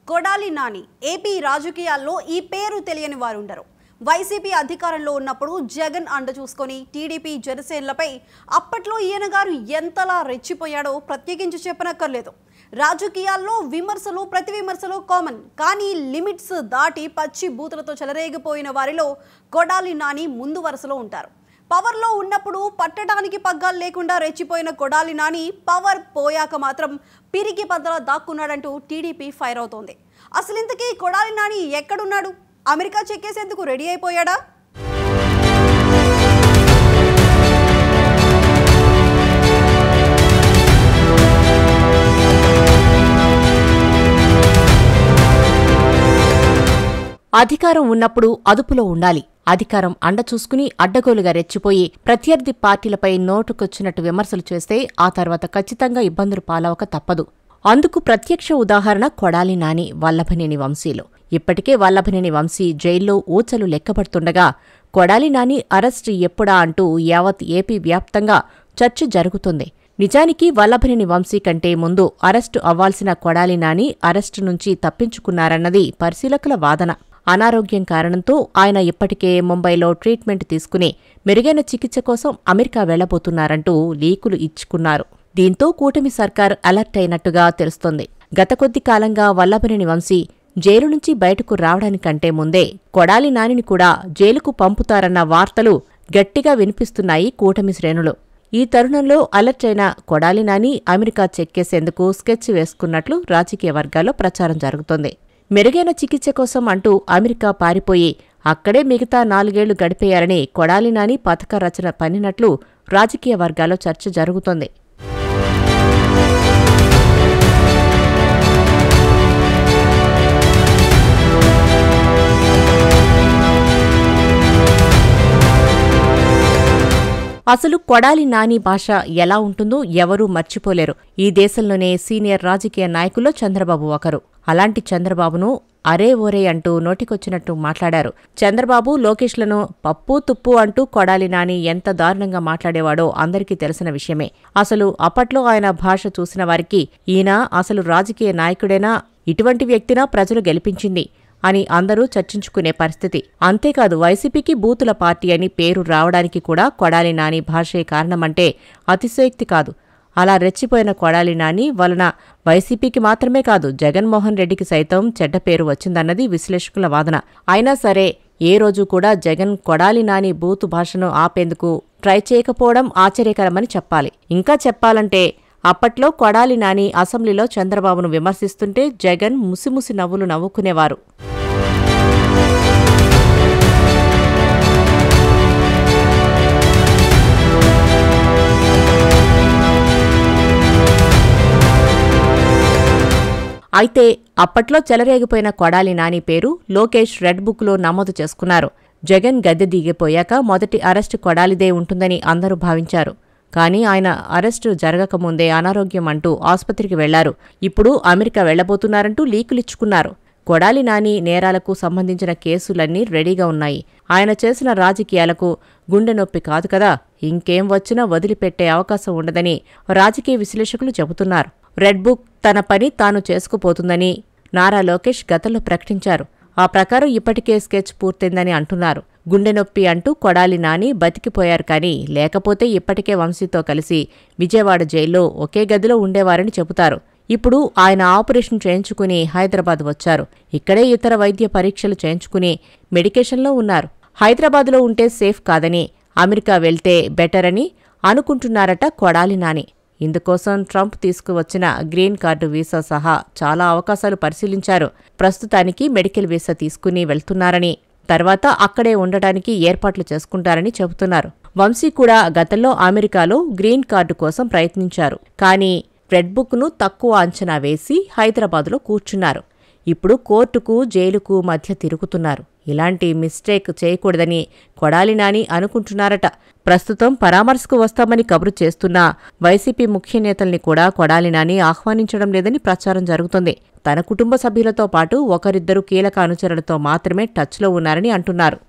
Kodali Nani AP రాజకీయాల్లో ఈ పేరు తెలియని వారు ఉండరు. వైసీపీ అధికారంలో ఉన్నప్పుడు జగన్ అండ చూసుకొని టీడీపీ జనసేనలపై అప్పట్లో ఈయన గారు ఎంతలా రెచ్చిపోయాడో ప్రత్యేకించి చెప్పనక్కర్లేదు. రాజకీయాల్లో విమర్శలు ప్రతి విమర్శలు కామన్, కానీ లిమిట్స్ దాటి పచ్చి బూతులతో చెలరేగిపోయిన వారిలో కొడాలి నాని ముందు వరుసలో ఉంటారు. పవర్లో ఉన్నప్పుడు పట్టడానికి పగ్గాలు లేకుండా రెచ్చిపోయిన కొడాలి నాని పవర్ పోయాక మాత్రం పిరికి పద్దలా దాక్కున్నాడంటూ టీడీపీ ఫైర్ అవుతోంది. అసలు ఇంతకీ కొడాలి నాని ఎక్కడున్నాడు? అమెరికా చెక్కేసేందుకు రెడీ అయిపోయాడా? అధికారం ఉన్నప్పుడు అదుపులో ఉండాలి. అధికారం అండ చూసుకుని అడ్డగోలుగా రెచ్చిపోయి ప్రత్యర్థి పార్టీలపై నోటుకొచ్చినట్టు విమర్శలు చేస్తే ఆ తర్వాత ఖచ్చితంగా ఇబ్బందులు పాలవక తప్పదు. అందుకు ప్రత్యక్ష ఉదాహరణ కొడాలి నాని, వల్లభనేని వంశీలు. ఇప్పటికే వల్లభనేని వంశీ జైల్లో ఊచలు లెక్కబడుతుండగా కొడాలి నాని అరెస్టు ఎప్పుడా అంటూ యావత్ ఏపీ వ్యాప్తంగా చర్చ జరుగుతుంది. నిజానికి వల్లభనేని వంశీ కంటే ముందు అరెస్టు అవ్వాల్సిన కొడాలి నాని అరెస్టు నుంచి తప్పించుకున్నారన్నది పరిశీలకుల వాదన. అనారోగ్యం కారణంతో ఆయన ఇప్పటికే ముంబైలో ట్రీట్మెంట్ తీసుకుని మెరుగైన చికిత్స కోసం అమెరికా వెళ్లబోతున్నారంటూ లీకులు ఇచ్చుకున్నారు. దీంతో కూటమి సర్కార్ అలర్ట్ అయినట్టుగా తెలుస్తోంది. గత కొద్ది కాలంగా వల్లభనేని వంశీ జైలు నుంచి బయటకు రావడానికంటే ముందే కొడాలి నానిని కూడా జైలుకు పంపుతారన్న వార్తలు గట్టిగా వినిపిస్తున్నాయి కూటమి శ్రేణులు. ఈ తరుణంలో అలర్ట్ అయిన కొడాలి నాని అమెరికా చెక్కేసేందుకు స్కెచ్ వేసుకున్నట్లు రాజకీయ వర్గాల్లో ప్రచారం జరుగుతోంది. మెరుగైన చికిత్స కోసం అంటూ అమెరికా పారిపోయి అక్కడే మిగతా 4 ఏళ్లు గడిపేయాలని కొడాలి నాని పథక రచన పన్నినట్లు రాజకీయ వర్గాల్లో చర్చ జరుగుతోంది. అసలు కొడాలి నాని భాష ఎలా ఉంటుందో ఎవరూ మర్చిపోలేరు. ఈ దేశంలోనే సీనియర్ రాజకీయ నాయకుల్లో చంద్రబాబు ఒకరు. అలాంటి చంద్రబాబును అరే ఓరే అంటూ నోటికొచ్చినట్టు మాట్లాడారు. చంద్రబాబు లోకేష్లను పప్పు తుప్పు అంటూ కొడాలి నాని ఎంత దారుణంగా మాట్లాడేవాడో అందరికీ తెలిసిన విషయమే. అసలు అప్పట్లో ఆయన భాష చూసిన వారికి ఈయన అసలు రాజకీయ నాయకుడేనా, ఇటువంటి వ్యక్తినా ప్రజలు గెలిపించింది అని అందరూ చర్చించుకునే పరిస్థితి. అంతేకాదు వైసీపీకి బూతుల పార్టీ అని పేరు రావడానికి కూడా కొడాలి నాని భాషే కారణమంటే అతిశయోక్తి కాదు. అలా రెచ్చిపోయిన కొడాలి నాని వలన వైసీపీకి మాత్రమే కాదు జగన్మోహన్ రెడ్డికి సైతం చెడ్డ పేరు వచ్చిందన్నది విశ్లేషకుల వాదన. అయినా సరే ఏ రోజు కూడా జగన్ కొడాలి నాని బూతు భాషను ఆపేందుకు ట్రై చేయకపోవడం ఆశ్చర్యకరమని చెప్పాలి. ఇంకా చెప్పాలంటే అప్పట్లో కొడాలి నాని అసెంబ్లీలో చంద్రబాబును విమర్శిస్తుంటే జగన్ ముసిముసి నవ్వులు నవ్వుకునేవారు. అయితే అప్పట్లో చెలరేగిపోయిన కొడాలి నాని పేరు లోకేష్ రెడ్ బుక్లో నమోదు చేసుకున్నారు. జగన్ గద్దె దిగిపోయాక మొదటి అరెస్టు కొడాలిదే ఉంటుందని అందరూ భావించారు. కానీ ఆయన అరెస్టు జరగకముందే అనారోగ్యం అంటూ ఆసుపత్రికి వెళ్లారు. ఇప్పుడు అమెరికా వెళ్లబోతున్నారంటూ లీకులిచ్చుకున్నారు. కొడాలి నాని నేరాలకు సంబంధించిన కేసులన్నీ రెడీగా ఉన్నాయి. ఆయన చేసిన రాజకీయాలకు గుండె నొప్పి కాదు కదా, ఇంకేం వచ్చినా వదిలిపెట్టే అవకాశం ఉండదని రాజకీయ విశ్లేషకులు చెబుతున్నారు. రెడ్ బుక్ తన పని తాను చేసుకుపోతుందని నారా లోకేష్ గతంలో ప్రకటించారు. ఆ ప్రకారం ఇప్పటికే స్కెచ్ పూర్తయిందని అంటున్నారు. గుండె నొప్పి అంటూ కొడాలి నాని బతికిపోయారు, కానీ లేకపోతే ఇప్పటికే వంశీతో కలిసి విజయవాడ జైల్లో ఒకే గదిలో ఉండేవారని చెబుతారు. ఇప్పుడు ఆయన ఆపరేషన్ చేయించుకుని హైదరాబాద్ వచ్చారు. ఇక్కడే ఇతర వైద్య పరీక్షలు చేయించుకుని మెడికేషన్లో ఉన్నారు. హైదరాబాద్లో ఉంటే సేఫ్ కాదని అమెరికా వెళ్తే బెటర్ అని అనుకుంటున్నారట కొడాలి నాని. ఇందుకోసం ట్రంప్ తీసుకువచ్చిన గ్రీన్ కార్డు వీసా సహా చాలా అవకాశాలు పరిశీలించారు. ప్రస్తుతానికి మెడికల్ వీసా తీసుకుని వెళ్తున్నారని, తర్వాత అక్కడే ఉండటానికి ఏర్పాట్లు చేసుకుంటారని చెబుతున్నారు. వంశీ కూడా గతంలో అమెరికాలో గ్రీన్ కార్డు కోసం ప్రయత్నించారు. కానీ రెడ్ బుక్ను తక్కువ అంచనా వేసి హైదరాబాదులో కూర్చున్నారు. ఇప్పుడు కోర్టుకు జైలుకు మధ్య తిరుగుతున్నారు. ఇలాంటి మిస్టేక్ చేయకూడదని కొడాలి నాని అనుకుంటున్నారట. ప్రస్తుతం పరామర్శకు వస్తామని కబురు చేస్తున్న వైసీపీ ముఖ్య నేతల్ని కూడా కొడాలి నాని ఆహ్వానించడం లేదని ప్రచారం జరుగుతోంది. తన కుటుంబ సభ్యులతో పాటు ఒకరిద్దరు కీలక అనుచరులతో మాత్రమే టచ్లో ఉన్నారని అంటున్నారు.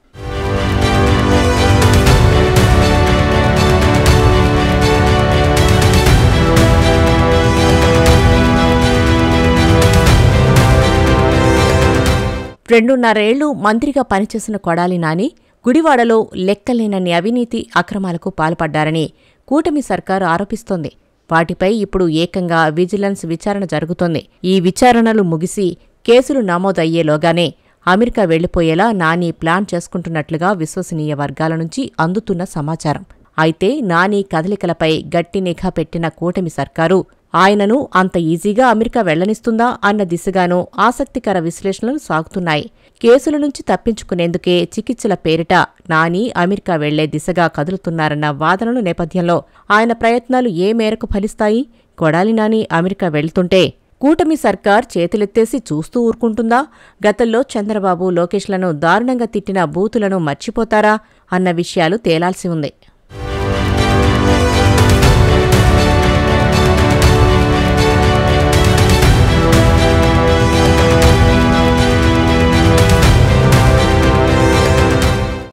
2.5 ఏళ్లు మంత్రిగా పనిచేసిన కొడాలి నాని గుడివాడలో లెక్కలేనన్ని అవినీతి అక్రమాలకు పాల్పడ్డారని కూటమి సర్కారు ఆరోపిస్తోంది. వాటిపై ఇప్పుడు ఏకంగా విజిలెన్స్ విచారణ జరుగుతోంది. ఈ విచారణలు ముగిసి కేసులు నమోదయ్యేలోగానే అమెరికా వెళ్లిపోయేలా నాని ప్లాన్ చేసుకుంటున్నట్లుగా విశ్వసనీయ వర్గాల నుంచి అందుతున్న సమాచారం. అయితే నాని కదలికలపై గట్టి నిఘా పెట్టిన కూటమి సర్కారు ఆయనను అంత ఈజీగా అమెరికా వెళ్లనిస్తుందా అన్న దిశగానూ ఆసక్తికర విశ్లేషణలు సాగుతున్నాయి. కేసుల నుంచి తప్పించుకునేందుకే చికిత్సల పేరిట నాని అమెరికా వెళ్లే దిశగా కదులుతున్నారన్న వాదనల నేపథ్యంలో ఆయన ప్రయత్నాలు ఏ మేరకు ఫలిస్తాయి? కొడాలి నాని అమెరికా వెళ్తుంటే కూటమి సర్కార్ చేతులెత్తేసి చూస్తూ ఊరుకుంటుందా? గతంలో చంద్రబాబు, లోకేష్లను దారుణంగా తిట్టిన బూతులను మర్చిపోతారా? అన్న విషయాలు తేలాల్సి ఉంది.